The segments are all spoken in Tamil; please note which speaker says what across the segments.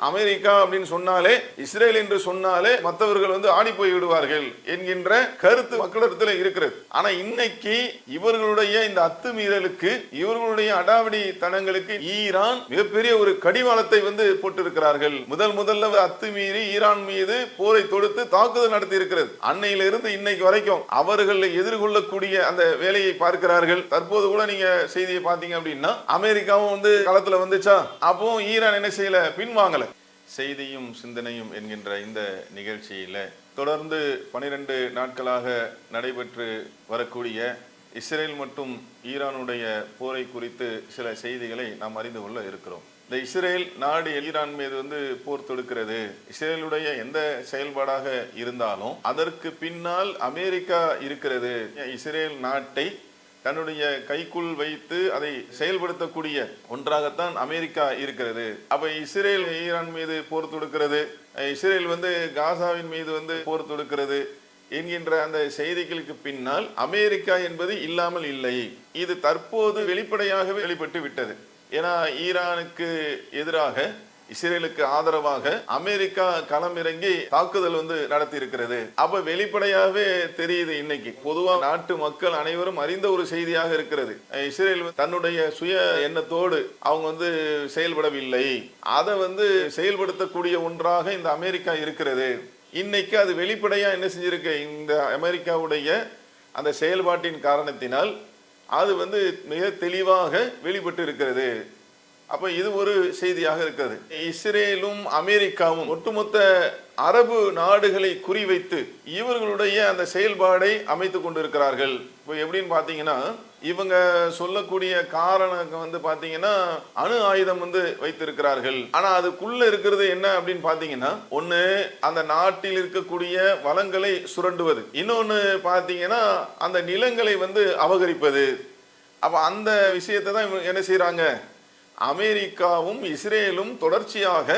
Speaker 1: அமெரிக்கா அப்படின்னு சொன்னாலே, இஸ்ரேல் என்று சொன்னாலே மற்றவர்கள் வந்து ஆடி போய் விடுவார்கள் என்கின்ற கருத்து மக்களிடத்தில் இருக்கிறது. ஆனா இன்னைக்கு இவர்களுடைய இந்த அத்துமீறலுக்கு, இவர்களுடைய அடாவடி தனங்களுக்கு ஈரான் மிகப்பெரிய ஒரு கடிவாளத்தை வந்து போட்டிருக்கிறார்கள். முதல்ல அத்துமீறி ஈரான் மீது போரை தொடுத்து தாக்குதல் நடத்தி இருக்கிறது. அன்னையிலிருந்து இன்னைக்கு வரைக்கும் அவர்கள் எதிர்கொள்ளக்கூடிய அந்த வேலையை பார்க்கிறார்கள். தற்போது கூட நீங்க செய்தியை பார்த்தீங்க அப்படின்னா, அமெரிக்காவும் வந்து களத்துல வந்துச்சா, அப்போ ஈரான் என்ன செய்யல, பின்வாங்கல. செய்தியும் சிந்தனையும் என்கின்ற இந்த நிகழ்ச்சியில தொடர்ந்து 12 நாட்களாக நடைபெற்று வரக்கூடிய இஸ்ரேல் மற்றும் ஈரானுடைய போரை குறித்து சில செய்திகளை நாம் அறிந்து கொள்ள இருக்கிறோம். இந்த இஸ்ரேல் நாடு ஈரான் மீது வந்து போர் தொடுக்கிறது. இஸ்ரேலுடைய எந்த செயல்பாடாக இருந்தாலும் அதற்கு பின்னால் அமெரிக்கா இருக்கிறது. இஸ்ரேல் நாட்டை தன்னுடைய கைக்குள் வைத்து அதை செயல்படுத்தக்கூடிய ஒன்றாகத்தான் அமெரிக்கா இருக்கிறது. அப்ப இஸ்ரேல் ஈரான் மீது போர் தொடுக்கிறது, இஸ்ரேல் வந்து காசாவின் மீது வந்து போர் தொடுக்கிறது என்கின்ற அந்த செய்திகளுக்கு பின்னால் அமெரிக்கா என்பது இல்லாமல் இல்லை. இது தற்போது வெளிப்படையாக வெளிப்பட்டு விட்டது. ஏன்னா ஈரானுக்கு எதிராக, இஸ்ரேலுக்கு ஆதரவாக அமெரிக்கா களமிறங்கி தாக்குதல் வந்து நடத்தி இருக்கிறது. அப்ப வெளிப்படையாகவே தெரியுது. இன்னைக்கு பொதுவா நாட்டு மக்கள் அனைவரும் அறிந்த ஒரு செய்தியாக இருக்கிறது. இஸ்ரேல் தன்னுடைய சுய எண்ணத்தோடு அவங்க வந்து செயல்படவில்லை, அதை வந்து செயல்படுத்தக்கூடிய ஒன்றாக இந்த அமெரிக்கா இருக்கிறது. இன்னைக்கு அது வெளிப்படையா என்ன செஞ்சிருக்கு, இந்த அமெரிக்காவுடைய அந்த செயல்பாட்டின் காரணத்தினால் அது வந்து மிக தெளிவாக வெளிப்பட்டு இருக்கிறது. அப்ப இது ஒரு செய்தியாக இருக்கிறது. இஸ்ரேலும் அமெரிக்காவும் ஒட்டுமொத்த அரபு நாடுகளை குறிவைத்து இவர்களுடைய அந்த செயல்பாடை அமைத்துக் கொண்டிருக்கிறார்கள். இப்போ எப்படின்னு பாத்தீங்கன்னா, இவங்க சொல்லக்கூடிய காரணம் வந்து பாத்தீங்கன்னா அணு ஆயுதம் வந்து வைத்திருக்கிறார்கள். ஆனா அதுக்குள்ள இருக்கிறது என்ன அப்படின்னு பாத்தீங்கன்னா, ஒண்ணு அந்த நாட்டில் இருக்கக்கூடிய வளங்களை சுரண்டுவது, இன்னொன்னு பாத்தீங்கன்னா அந்த நிலங்களை வந்து அபகரிப்பது. அப்ப அந்த விஷயத்தை தான் என்ன செய்யறாங்க, அமெரிக்காவும் இஸ்ரேலும் தொடர்ச்சியாக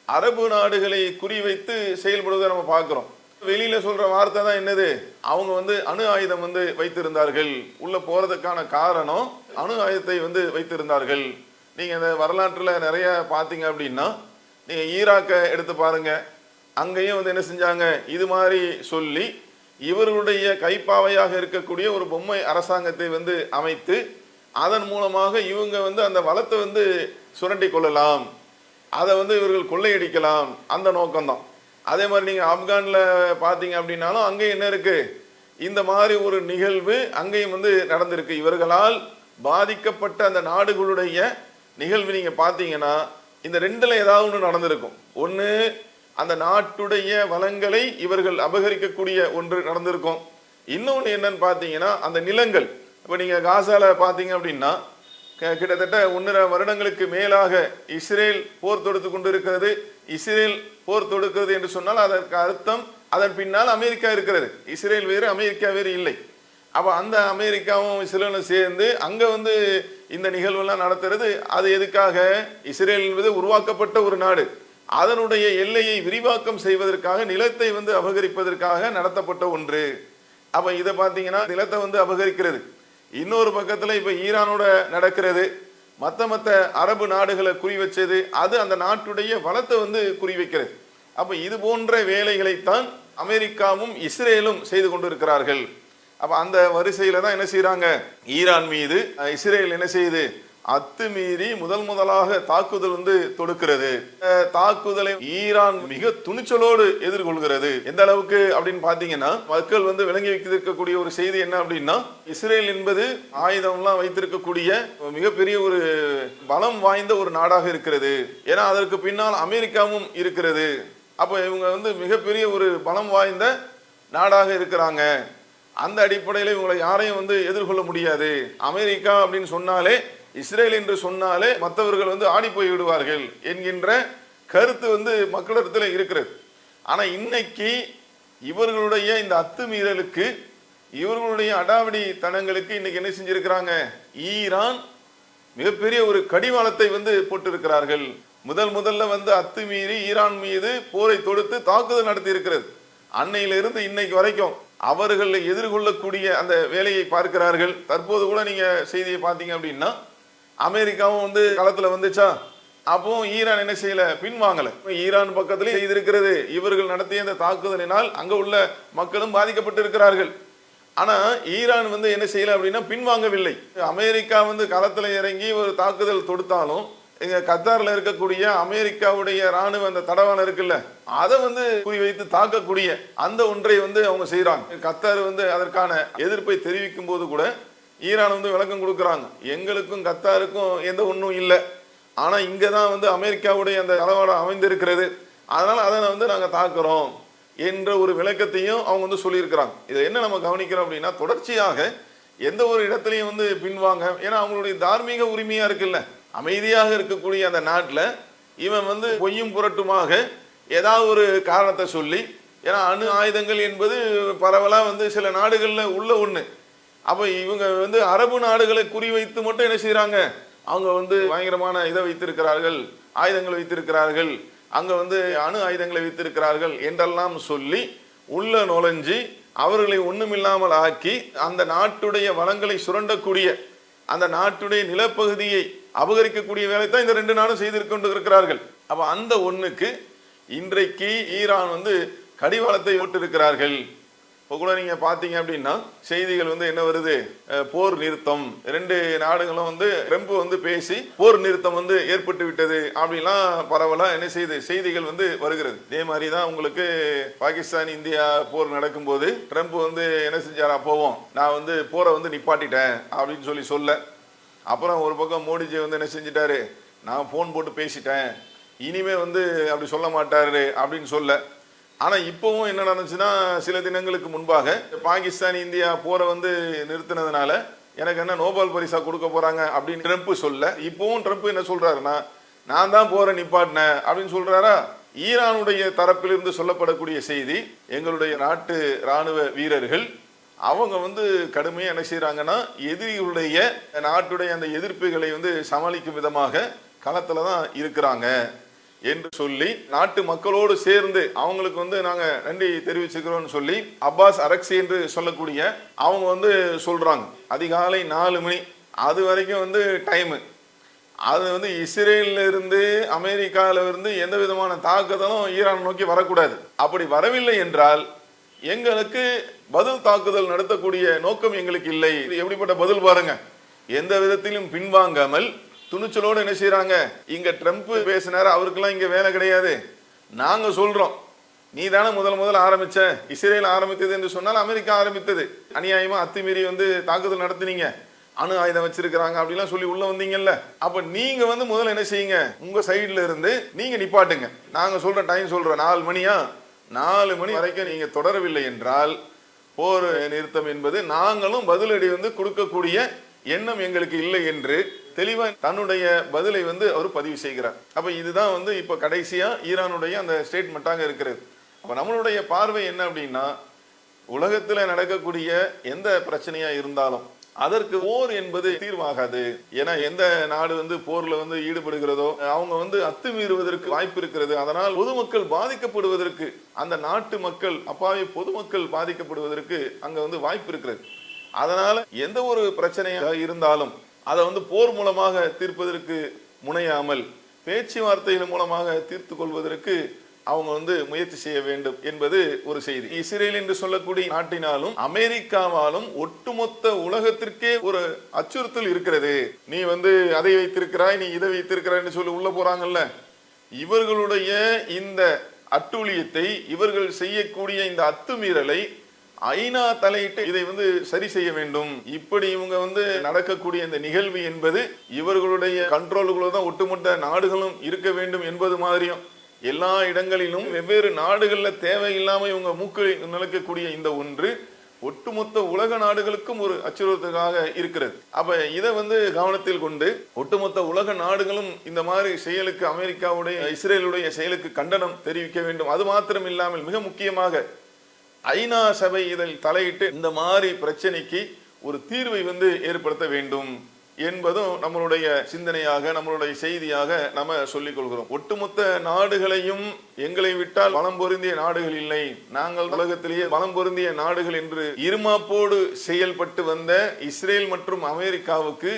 Speaker 1: அரபு நாடுகளை குறிவைத்து செயல்படுவதை நம்ம பார்க்கிறோம். வெளியில சொல்ற வார்த்தை தான் என்னது, அவங்க வந்து அணு ஆயுதம் வந்து வைத்திருந்தார்கள். உள்ள போறதுக்கான காரணம் அணு ஆயுதத்தை வந்து வைத்திருந்தார்கள். நீங்க இந்த வரலாற்றுல நிறைய பாத்தீங்க அப்படின்னா, நீங்க ஈராக்கை எடுத்து பாருங்க, அங்கேயும் வந்து என்ன செஞ்சாங்க, இது மாதிரி சொல்லி இவர்களுடைய கைப்பாவையாக இருக்கக்கூடிய ஒரு பொம்மை அரசாங்கத்தை வந்து அமைத்து அதன் மூலமாக இவங்க வந்து அந்த வளத்தை வந்து சுரண்டி கொள்ளலாம், அதை வந்து இவர்கள் கொள்ளையடிக்கலாம், அந்த நோக்கம்தான். அதே மாதிரி நீங்க ஆப்கான்ல பாத்தீங்க அப்படின்னாலும் அங்கேயும் என்ன இருக்கு, இந்த மாதிரி ஒரு நிகழ்வு அங்கேயும் வந்து நடந்திருக்கு. இவர்களால் பாதிக்கப்பட்ட அந்த நாடுகளுடைய நிகழ்வு நீங்க பாத்தீங்கன்னா இந்த ரெண்டுல ஏதாவது ஒன்று நடந்திருக்கும். ஒன்று அந்த நாட்டுடைய வளங்களை இவர்கள் அபகரிக்கக்கூடிய ஒன்று நடந்திருக்கும். இன்னொன்று என்னன்னு பாத்தீங்கன்னா அந்த நிலங்கள். இப்போ நீங்கள் காசால பார்த்தீங்க அப்படின்னா கிட்டத்தட்ட 1.5 வருடங்களுக்கு மேலாக இஸ்ரேல் போர் தொடுத்து கொண்டு இருக்கிறது. இஸ்ரேல் போர் தொடுக்கிறது என்று சொன்னால் அதற்கு அர்த்தம் அதன் பின்னால் அமெரிக்கா இருக்கிறது. இஸ்ரேல் வேறு அமெரிக்கா வேறு இல்லை. அப்போ அந்த அமெரிக்காவும் இஸ்ரேலும் சேர்ந்து அங்கே வந்து இந்த நிகழ்வெல்லாம் நடத்துறது. அது எதுக்காக, இஸ்ரேல் என்பது உருவாக்கப்பட்ட ஒரு நாடு, அதனுடைய எல்லையை விரிவாக்கம் செய்வதற்காக, நிலத்தை வந்து அபகரிப்பதற்காக நடத்தப்பட்ட ஒன்று. அப்போ இதை பார்த்தீங்கன்னா நிலத்தை வந்து அபகரிக்கிறது. இன்னொரு பக்கத்துல இப்ப ஈரானோட நடக்கிறது, மத்த அரபு நாடுகளை குறி வச்சது, அது அந்த நாட்டுடைய வளத்தை வந்து குறி வைக்கிறது. அப்ப இது போன்ற வேலைகளைத்தான் அமெரிக்காவும் இஸ்ரேலும் செய்து கொண்டிருக்கிறார்கள். அப்ப அந்த வரிசையில தான் என்ன செய்யறாங்க, ஈரான் மீது இஸ்ரேல் என்ன செய்யுது, அத்துமீறி முதலாக தாக்குதல் வந்து தொடுக்கிறது. தாக்குதலை ஈரான் மிக துணிச்சலோடு எதிர்கொள்கிறது. எந்த அளவுக்கு அப்படின்னு பாத்தீங்கன்னா, மக்கள் வந்து விளங்கி வைக்கக்கூடிய ஒரு செய்தி என்ன அப்படின்னா, இஸ்ரேல் என்பது ஆயுதம்லாம் வைத்திருக்கக்கூடிய மிகப்பெரிய ஒரு பலம் வாய்ந்த ஒரு நாடாக இருக்கிறது. ஏன்னா அதற்கு பின்னால் அமெரிக்காவும் இருக்கிறது. அப்ப இவங்க வந்து மிகப்பெரிய ஒரு பலம் வாய்ந்த நாடாக இருக்கிறாங்க. அந்த அடிப்படையில் இவங்களை யாரையும் வந்து எதிர்கொள்ள முடியாது. அமெரிக்கா அப்படின்னு சொன்னாலே, இஸ்ரேல் என்று சொன்னாலே மற்றவர்கள் வந்து ஆடி போய் விடுவார்கள் என்கின்ற கருத்து வந்து மக்களிடத்தில் இருக்கிறது. ஆனா இன்னைக்கு இவர்களுடைய இந்த அத்துமீறலுக்கு, இவர்களுடைய அடாவடி தனங்களுக்கு இன்னைக்கு என்ன செஞ்சிருக்கிறாங்க, ஈரான் மிகப்பெரிய ஒரு கடிவாளத்தை வந்து போட்டிருக்கிறார்கள். முதல்ல வந்து அத்துமீறி ஈரான் மீது போரை தொடுத்து தாக்குதல் நடத்தி இருக்கிறது. அன்னையிலிருந்து இன்னைக்கு வரைக்கும் அவர்கள் எதிர்கொள்ளக்கூடிய அந்த வேலையை பார்க்கிறார்கள். தற்போது கூட நீங்க செய்தியை பார்த்தீங்க அப்படின்னா, அமெரிக்காவும் வந்து களத்துல வந்துச்சா, அப்போ ஈரான் என்ன செய்யல, பின்வாங்கல. ஈரான் பக்கத்திலே செய்திருக்கிறது. இவர்கள் நடத்திய இந்த தாக்குதலினால் அங்க உள்ள மக்களும் பாதிக்கப்பட்டு இருக்கிறார்கள். ஆனா ஈரான் வந்து என்ன செய்யல அப்படின்னா பின்வாங்கவில்லை. அமெரிக்கா வந்து களத்துல இறங்கி ஒரு தாக்குதல் தொடுத்தாலும் இங்க கத்தார்ல இருக்கக்கூடிய அமெரிக்காவுடைய ராணுவ அந்த தடவாளம் இருக்குல்ல, அதை வந்து குறிவைத்து தாக்கக்கூடிய அந்த ஒன்றை வந்து அவங்க செய்யறாங்க. கத்தார் வந்து அதற்கான எதிர்ப்பை தெரிவிக்கும் போது கூட ஈரான் வந்து விளக்கம் கொடுக்குறாங்க, எங்களுக்கும் கத்தாருக்கும் எந்த ஒன்றும் இல்லை, ஆனா இங்கதான் வந்து அமெரிக்காவுடைய அந்த தளவாடம் அமைந்திருக்கிறது, அதனால அதை வந்து நாங்க தாக்குறோம் என்ற ஒரு விளக்கத்தையும் அவங்க வந்து சொல்லியிருக்கிறாங்க. இதை என்ன நம்ம கவனிக்கிறோம் அப்படின்னா, தொடர்ச்சியாக எந்த ஒரு இடத்துலையும் வந்து பின்வாங்க, ஏன்னா அவங்களுடைய தார்மீக உரிமையா இருக்குல்ல, அமைதியாக இருக்கக்கூடிய அந்த நாட்டில் இவன் வந்து பொய்யும் புரட்டுமாக ஏதாவது ஒரு காரணத்தை சொல்லி, ஏன்னா அணு ஆயுதங்கள் என்பது பரவலா வந்து சில நாடுகளில் உள்ள ஒண்ணு. அப்ப இவங்க வந்து அரபு நாடுகளை குறிவைத்து மட்டும் என்ன செய்யறாங்க, அவங்க வந்து பயங்கரமான இதை வைத்திருக்கிறார்கள், ஆயுதங்கள் வைத்திருக்கிறார்கள், அங்க வந்து அணு ஆயுதங்களை வைத்திருக்கிறார்கள் என்றெல்லாம் சொல்லி உள்ள நுழைஞ்சி அவர்களை ஒண்ணுமில்லாமல் ஆக்கி அந்த நாட்டுடைய வளங்களை சுரண்டக்கூடிய, அந்த நாட்டுடைய நிலப்பகுதியை அபகரிக்கக்கூடிய வேலை தான் இந்த ரெண்டு நாடும் செய்து இருக்கிறார்கள். அப்ப அந்த ஒண்ணுக்கு இன்றைக்கு ஈரான் வந்து கடிவாளத்தை போட்டிருக்கிறார்கள். இப்போ கூட நீங்க பாத்தீங்க அப்படின்னா செய்திகள் வந்து என்ன வருது, போர் நிறுத்தம், ரெண்டு நாடுகளும் வந்து ட்ரம்ப் வந்து பேசி போர் நிறுத்தம் வந்து ஏற்பட்டு விட்டது அப்படிலாம் பரவலா என்ன செய்து செய்திகள் வந்து வருகிறது. இதே மாதிரி தான் உங்களுக்கு பாகிஸ்தான் இந்தியா போர் நடக்கும்போது ட்ரம்ப் வந்து என்ன செஞ்சார், அப்போவும் நான் வந்து போரை வந்து நிப்பாட்டிட்டேன் அப்படின்னு சொல்ல, அப்புறம் ஒரு பக்கம் மோடிஜி வந்து என்ன செஞ்சிட்டாரு, நான் போன் போட்டு பேசிட்டேன், இனிமே வந்து அப்படி சொல்ல மாட்டாரு அப்படின்னு சொல்ல. ஆனா இப்பவும் என்ன நடந்துச்சுன்னா, சில தினங்களுக்கு முன்பாக பாகிஸ்தான் இந்தியா போரை வந்து நிறுத்தினதுனால எனக்கு என்ன நோபல் பரிசா கொடுக்க போறாங்க அப்படின்னு ட்ரம்ப் சொல்ல, இப்பவும் ட்ரம்ப் என்ன சொல்றாருன்னா, நான் தான் போரை நிப்பாட்டினேன் அப்படின்னு சொல்றாரா. ஈரானுடைய தரப்பிலிருந்து சொல்லப்படக்கூடிய செய்தி, எங்களுடைய நாட்டு ராணுவ வீரர்கள் அவங்க வந்து கடுமையா என்ன செய்யறாங்கன்னா, எதிரிகளுடைய நாட்டுடைய அந்த எதிர்ப்புகளை வந்து சமாளிக்கும் விதமாக களத்துல தான் இருக்கிறாங்க என்று சொல்லி நாட்டு மக்களோடு சேர்ந்து அவங்களுக்கு வந்து நாங்க நன்றி தெரிவிச்சுக்கிறோம்னு சொல்லி அப்பாஸ் அரக்சி என்று சொல்லக்கூடிய அவங்க வந்து சொல்றாங்க. அதிகாலை 4 மணி அது வரைக்கும் வந்து டைம், அது வந்து இஸ்ரேல்ல இருந்து அமெரிக்கால இருந்து எந்த விதமான தாக்குதலும் ஈரான் நோக்கி வரக்கூடாது. அப்படி வரவில்லை என்றால் எங்களுக்கு பதில் தாக்குதல் நடத்தக்கூடிய நோக்கம் எங்களுக்கு இல்லை. எப்படிப்பட்ட பதில் பாருங்க, எந்த விதத்திலும் பின்வாங்காமல் துணிச்சலோடு என்ன செய்யறாங்க. இங்க ட்ரம்ப் பேசினாரு, அவருக்கெல்லாம் இங்க வேலை கிடையாது, நாங்க சொல்றோம், நீ தானே முதல் ஆரம்பிச்ச, இஸ்ரேல் ஆரம்பித்தது என்று சொன்னால் அமெரிக்கா ஆரம்பித்தது, அநியாயமா அத்துமீறி வந்து தாக்குதல் நடத்தினீங்க, அணு ஆயுதம் வச்சிருக்கிறாங்க அப்படிலாம் சொல்லி உள்ள வந்தீங்கல்ல, அப்ப நீங்க வந்து முதல்ல என்ன செய்யுங்க, உங்க சைட்ல இருந்து நீங்க நிப்பாட்டுங்க, நாங்க சொல்ற டைம் சொல்றோம் 4 மணியா, 4 மணி வரைக்கும் நீங்க தொடரவில்லை என்றால் போர் நிறுத்தம் என்பது நாங்களும் பதிலடி வந்து கொடுக்கக்கூடிய எண்ணம் எங்களுக்கு இல்லை என்று தெளிவா தன்னுடைய பதிலை வந்து அவர் பதிவு செய்கிறார். அப்ப இதுதான் வந்து இப்ப கடைசியா ஈரானுடைய அந்த ஸ்டேட்மெண்டாக இருக்கிறது. அப்ப நம்மளுடைய பார்வை என்ன அப்படின்னா, உலகத்துல நடக்கக்கூடிய எந்த பிரச்சனையா இருந்தாலும் அதற்கு போர் என்பது தீர்வாகாது. ஏன்னா எந்த நாடு வந்து போர்ல வந்து ஈடுபடுகிறதோ அவங்க வந்து அத்துமீறுவதற்கு வாய்ப்பு இருக்கிறது. அதனால் பொதுமக்கள் பாதிக்கப்படுவதற்கு, அந்த நாட்டு மக்கள் அப்பாவி பொதுமக்கள் பாதிக்கப்படுவதற்கு அங்க வந்து வாய்ப்பு இருக்கிறது. அதனால எந்த ஒரு பிரச்சனையாக இருந்தாலும் அதை வந்து போர் மூலமாக தீர்ப்பதற்கு முனையாமல் பேச்சுவார்த்தைகள் மூலமாக தீர்த்து கொள்வதற்கு அவங்க வந்து முயற்சி செய்ய வேண்டும் என்பது ஒரு செய்தி. இஸ்ரேல் என்று சொல்லக்கூடிய நாட்டினாலும் அமெரிக்காவாலும் ஒட்டுமொத்த உலகத்திற்கே ஒரு அச்சுறுத்தல் இருக்கிறது. நீ வந்து அதை வைத்திருக்கிறாய், நீ இதை வைத்திருக்கிறாய் சொல்லி உள்ள போறாங்கல்ல, இவர்களுடைய இந்த அட்டூழியத்தை, இவர்கள் செய்யக்கூடிய இந்த அத்துமீறலை ஐநா தலையிட்டு இதை வந்து சரி செய்ய வேண்டும். இப்படி இவங்க வந்து நடக்கக்கூடிய இந்த நிகழ்வு என்பது இவர்களுடைய கண்ட்ரோலுக்குள்ள தான் ஒட்டுமொத்த நாடுகளும் இருக்க வேண்டும் என்பது மாதிரியும், எல்லா இடங்களிலும் வெவ்வேறு நாடுகள்ல தேவையில்லாம இவங்க மூக்கு நிலைக்கக்கூடிய இந்த ஒன்று ஒட்டுமொத்த உலக நாடுகளுக்கும் ஒரு அச்சுறுத்தலாக இருக்கிறது. அப்ப இதை வந்து கவனத்தில் கொண்டு ஒட்டுமொத்த உலக நாடுகளும் இந்த மாதிரி செயலுக்கு, அமெரிக்காவுடைய இஸ்ரேலுடைய செயலுக்கு கண்டனம் தெரிவிக்க வேண்டும். அது மாத்திரம் இல்லாமல் மிக முக்கியமாக ஐநா சபை இதில் தலையிட்டு இந்த மாதிரி பிரச்சனைக்கு ஒரு தீர்வை வந்து ஏற்படுத்த வேண்டும் என்பதும் நம்மளுடைய சிந்தனையாக, நம்மளுடைய செய்தியாக நம்ம சொல்லிக் கொள்கிறோம். ஒட்டுமொத்த நாடுகளையும் எங்களை விட்டால் பலம் பொருந்திய நாடுகள் இல்லை, நாங்கள் உலகத்திலேயே பலம் பொருந்திய நாடுகள் என்று இருமாப்போடு செயல்பட்டு வந்த இஸ்ரேல் மற்றும் அமெரிக்காவுக்கு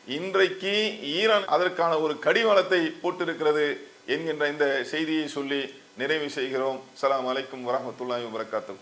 Speaker 1: இன்றைக்கு ஈரான் அதற்கான ஒரு கடிவாளத்தை போட்டிருக்கிறது என்கின்ற இந்த செய்தியை சொல்லி நிறைவு செய்கிறோம். அஸ்ஸலாமு அலைக்கும் வரஹ்மத்துல்லாஹி வபரகாத்துஹு.